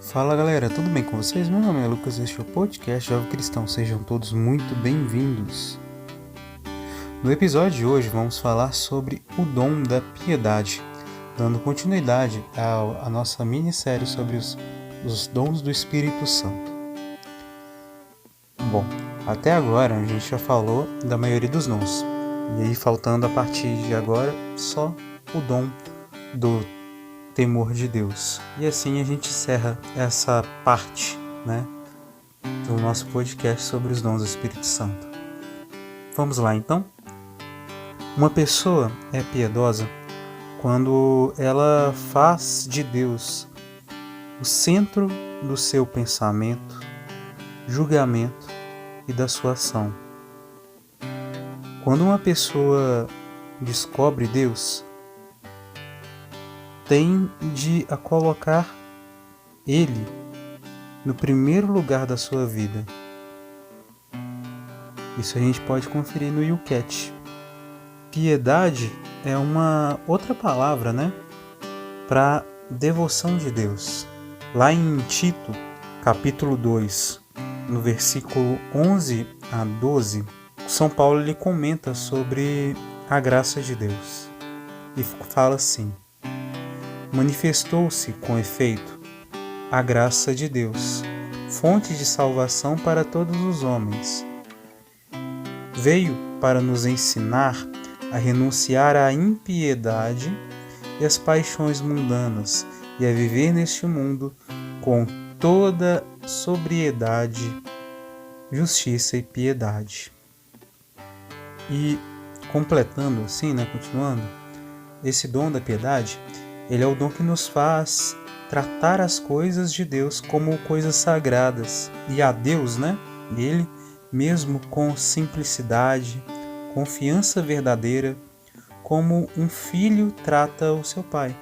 Fala galera, tudo bem com vocês? Meu nome é Lucas, este é o podcast Jovem Cristão, sejam todos muito bem-vindos. No episódio de hoje vamos falar sobre o dom da piedade, dando continuidade à nossa minissérie sobre os dons do Espírito Santo. Bom, até agora a gente já falou da maioria dos dons, e aí faltando a partir de agora só o dom do temor de Deus. E assim a gente encerra essa parte, do nosso podcast sobre os dons do Espírito Santo. Vamos lá então? Uma pessoa é piedosa quando ela faz de Deus o centro do seu pensamento, julgamento e da sua ação. Quando uma pessoa descobre Deus, tende a colocar Ele no primeiro lugar da sua vida. Isso a gente pode conferir no YouCat. Piedade é uma outra palavra, para devoção de Deus. Lá em Tito, capítulo 2, no versículo 11 a 12, São Paulo ele comenta sobre a graça de Deus. E fala assim: manifestou-se, com efeito, a graça de Deus, fonte de salvação para todos os homens. Veio para nos ensinar a renunciar à impiedade e às paixões mundanas e a viver neste mundo com toda sobriedade, justiça e piedade. E completando assim, continuando, esse dom da piedade, ele é o dom que nos faz tratar as coisas de Deus como coisas sagradas e a Deus, Ele mesmo com simplicidade, confiança verdadeira, como um filho trata o seu pai.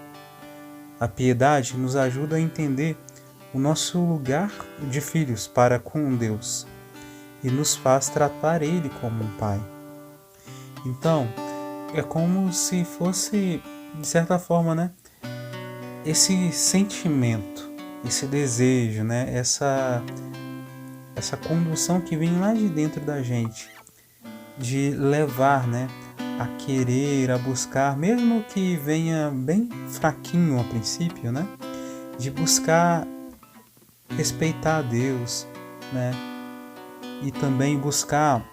A piedade nos ajuda a entender o nosso lugar de filhos para com Deus e nos faz tratar Ele como um pai. Então, é como se fosse, de certa forma, esse sentimento, esse desejo, essa condução que vem lá de dentro da gente, de levar, a querer, a buscar, mesmo que venha bem fraquinho a princípio, de buscar respeitar a Deus, e também buscar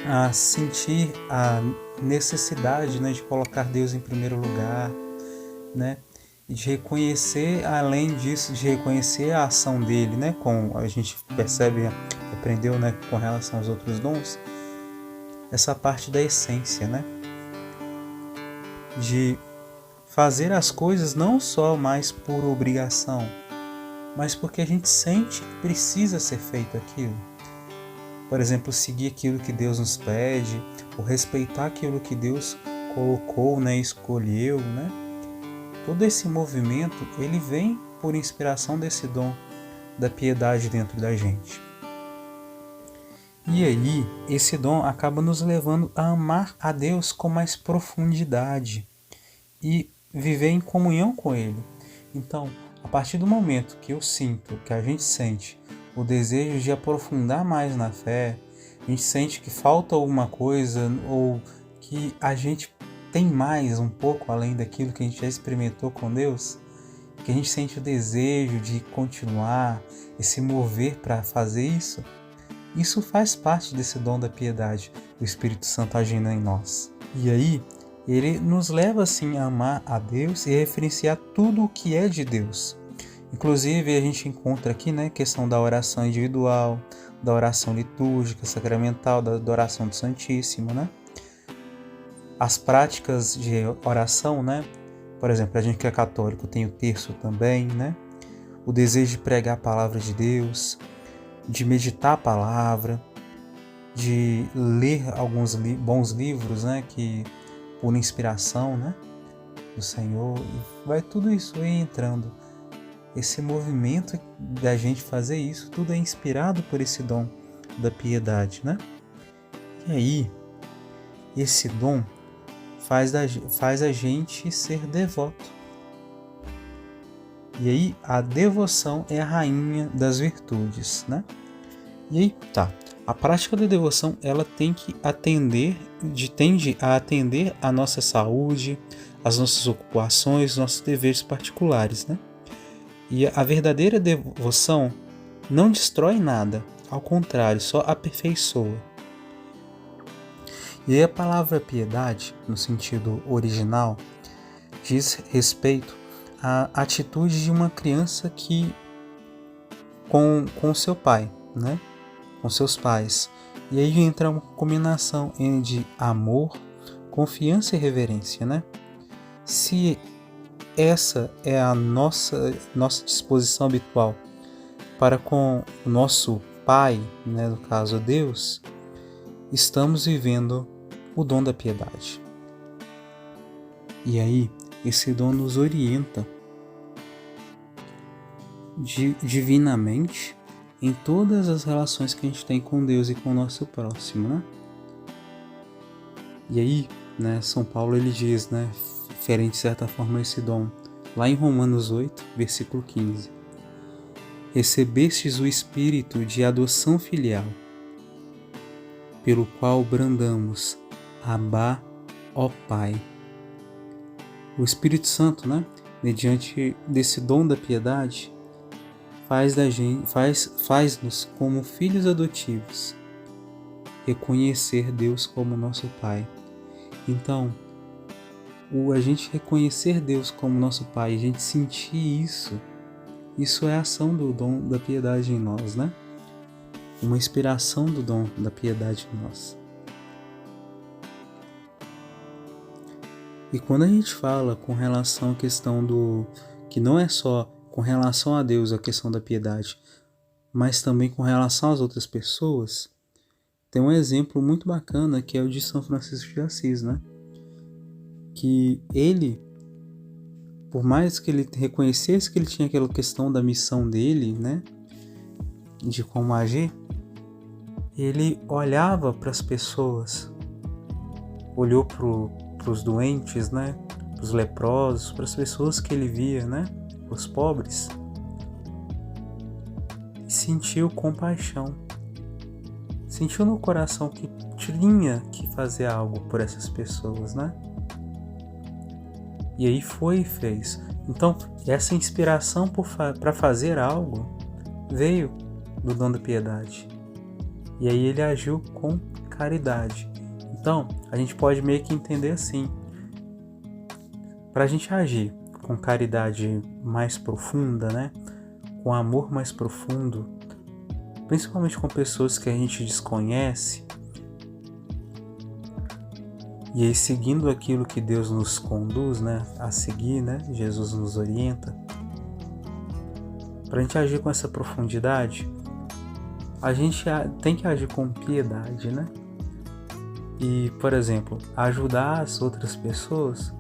a sentir a necessidade, de colocar Deus em primeiro lugar, e de reconhecer, além disso, de reconhecer a ação dele, como a gente percebe, aprendeu, com relação aos outros dons, essa parte da essência, de fazer as coisas não só mais por obrigação, mas porque a gente sente que precisa ser feito aquilo. Por exemplo, seguir aquilo que Deus nos pede, ou respeitar aquilo que Deus colocou, escolheu, Todo esse movimento, ele vem por inspiração desse dom da piedade dentro da gente. E aí, esse dom acaba nos levando a amar a Deus com mais profundidade e viver em comunhão com Ele. Então, a partir do momento que eu sinto, que a gente sente o desejo de aprofundar mais na fé, a gente sente que falta alguma coisa ou que a gente tem mais um pouco além daquilo que a gente já experimentou com Deus, que a gente sente o desejo de continuar e se mover para fazer isso, isso faz parte desse dom da piedade, do Espírito Santo agindo em nós. E aí, ele nos leva assim a amar a Deus e a referenciar tudo o que é de Deus. Inclusive, a gente encontra aqui, questão da oração individual, da oração litúrgica, sacramental, da adoração do Santíssimo, As práticas de oração, Por exemplo, a gente que é católico tem o terço também, O desejo de pregar a palavra de Deus, de meditar a palavra, de ler alguns bons livros, que por inspiração, do Senhor, e vai tudo isso aí entrando. Esse movimento da gente fazer isso, tudo é inspirado por esse dom da piedade, E aí, esse dom faz a gente ser devoto. E aí a devoção é a rainha das virtudes, né? E aí tá. A prática da devoção, ela tende a atender à nossa saúde, às nossas ocupações, nossos deveres particulares, né? E a verdadeira devoção não destrói nada, ao contrário, só aperfeiçoa. E aí a palavra piedade, no sentido original, diz respeito à atitude de uma criança que com seu pai, né? Com seus pais. E aí entra uma combinação de amor, confiança e reverência, né? Se essa é a nossa disposição habitual para com o nosso Pai, né, no caso Deus, estamos vivendo o dom da piedade. E aí, esse dom nos orienta divinamente em todas as relações que a gente tem com Deus e com o nosso próximo, né? E aí, né, São Paulo ele diz, né, referente de certa forma a esse dom, lá em Romanos 8, versículo 15: recebestes o Espírito de adoção filial, pelo qual brandamos, Abá, ó Pai. O Espírito Santo, né, mediante desse dom da piedade, faz-nos como filhos adotivos, reconhecer Deus como nosso Pai. Então, a gente reconhecer Deus como nosso Pai, a gente sentir isso é a ação do dom da piedade em nós, né? Uma inspiração do dom da piedade em nós. E quando a gente fala com relação à questão que não é só com relação a Deus a questão da piedade, mas também com relação às outras pessoas, tem um exemplo muito bacana que é o de São Francisco de Assis, né? Que ele, por mais que ele reconhecesse que ele tinha aquela questão da missão dele, né? De como agir, ele olhava para as pessoas, olhou para os doentes, né? Para os leprosos, para as pessoas que ele via, né? Para os pobres, e sentiu compaixão, sentiu no coração que tinha que fazer algo por essas pessoas, né? E aí foi e fez. Então, essa inspiração para fazer algo veio do dom da piedade. E aí ele agiu com caridade. Então, a gente pode meio que entender assim: para a gente agir com caridade mais profunda, né? Com amor mais profundo, principalmente com pessoas que a gente desconhece, e aí seguindo aquilo que Deus nos conduz, né, a seguir, né, Jesus nos orienta, para a gente agir com essa profundidade, a gente tem que agir com piedade, né? E, por exemplo, ajudar as outras pessoas,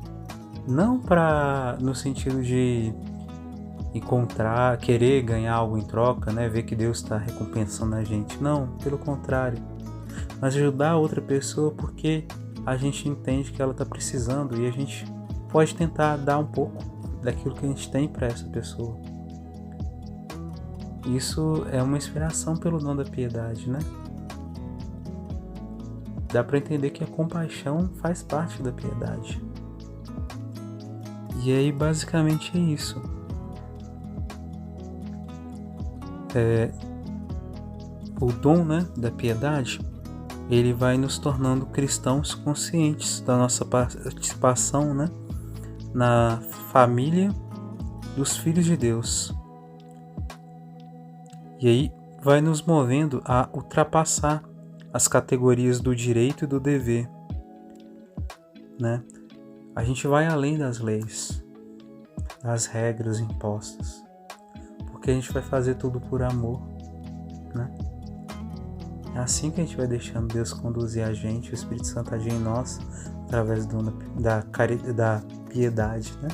não no sentido de encontrar, querer ganhar algo em troca, né? Ver que Deus está recompensando a gente. Não, pelo contrário. Mas ajudar a outra pessoa porque a gente entende que ela está precisando e a gente pode tentar dar um pouco daquilo que a gente tem para essa pessoa. Isso é uma inspiração pelo dom da piedade, né? Dá para entender que a compaixão faz parte da piedade. E aí basicamente é isso. O dom, né, da piedade, ele vai nos tornando cristãos conscientes da nossa participação, né, na família dos filhos de Deus. E aí vai nos movendo a ultrapassar as categorias do direito e do dever, né? A gente vai além das leis, das regras impostas, porque a gente vai fazer tudo por amor, né? É assim que a gente vai deixando Deus conduzir a gente, o Espírito Santo agir em nós, através da piedade, né?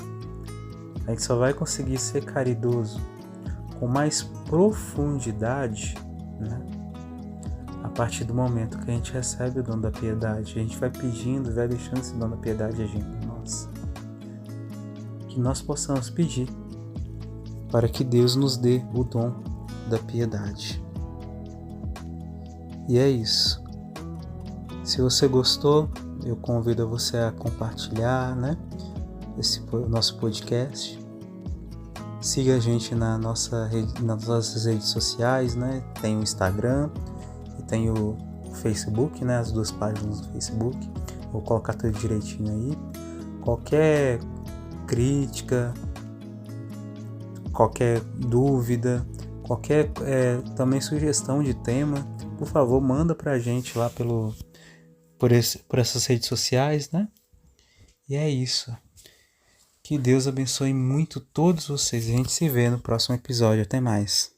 A gente só vai conseguir ser caridoso com mais profundidade, né? A partir do momento que a gente recebe o dom da piedade, a gente vai pedindo, vai deixando esse dom da piedade agir em nós. Que nós possamos pedir para que Deus nos dê o dom da piedade. E é isso. Se você gostou, eu convido você a compartilhar, o nosso podcast. Siga a gente nas nossas redes sociais, Tem o Instagram e tem o Facebook, as duas páginas do Facebook. Vou colocar tudo direitinho aí. Qualquer crítica, qualquer dúvida, qualquer também sugestão de tema, por favor, manda pra gente lá por essas redes sociais, E é isso. Que Deus abençoe muito todos vocês. A gente se vê no próximo episódio. Até mais.